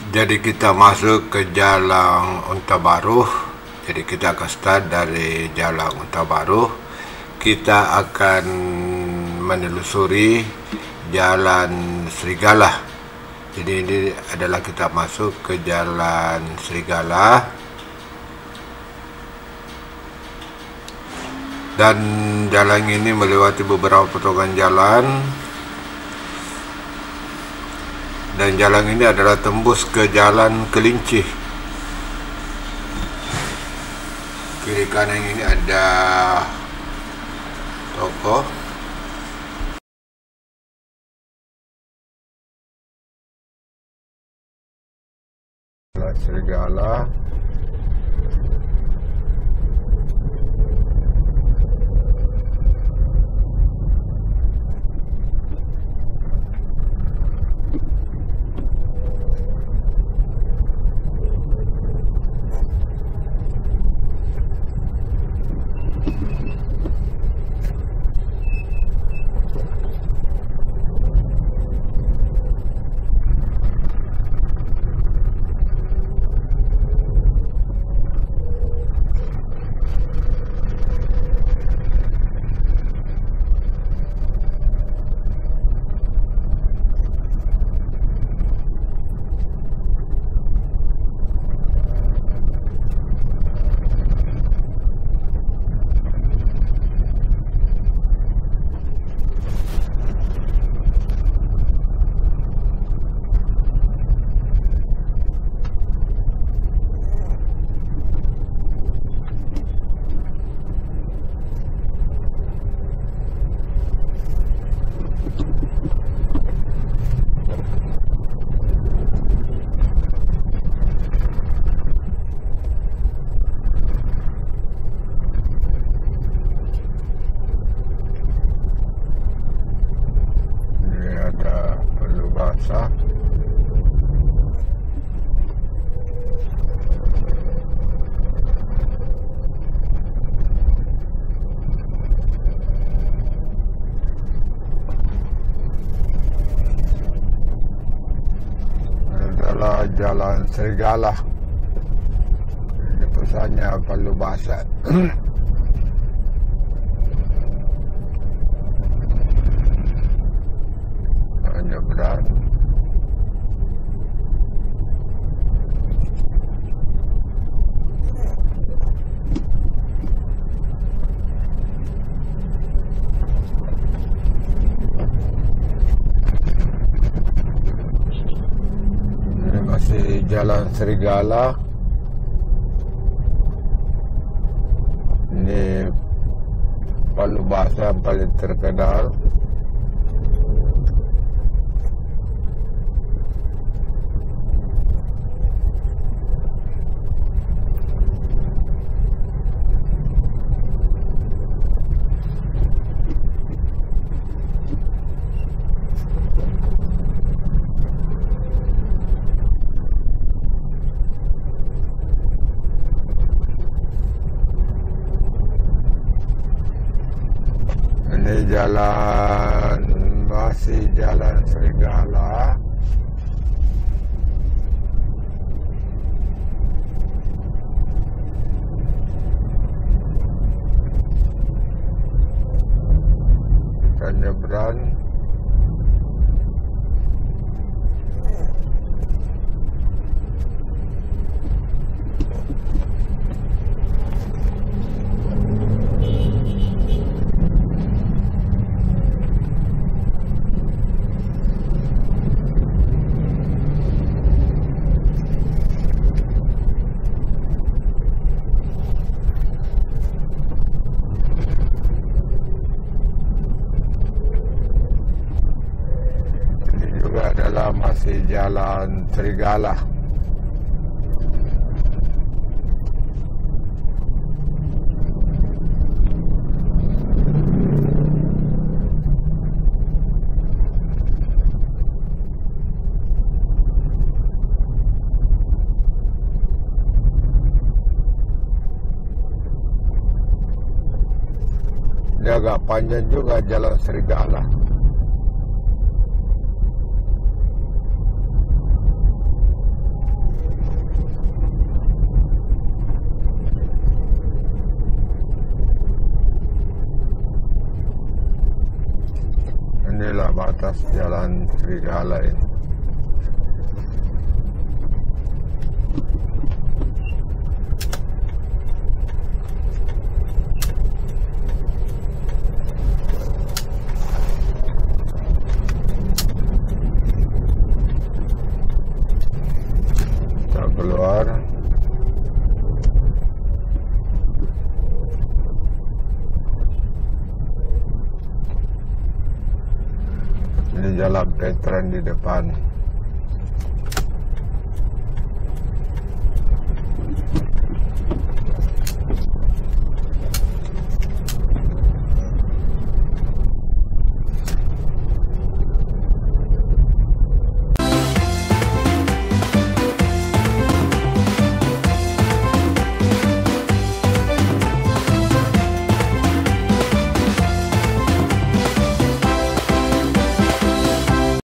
Jadi kita masuk ke Jalan Onta Baru. Jadi kita akan start dari Jalan Onta Baru. Kita akan menelusuri Jalan Serigala. Jadi ini adalah kita masuk ke Jalan Serigala. Dan jalan ini melewati beberapa potongan jalan. Dan jalan ini adalah tembus ke Jalan Kalinci. Kiri kanan ini ada toko. Jalan Serigala. Jalan Serigala. Ini pesannya perlu bahasa. Hanya berat. Jalan Serigala. Ini palu bahasa paling terkenal. Masih Jalan Serigala. Kita nyebrang. Masih Jalan Serigala. Dia agak panjang juga Jalan Serigala. Serigala ini. Kita keluar. Ini jalan veteran di depan.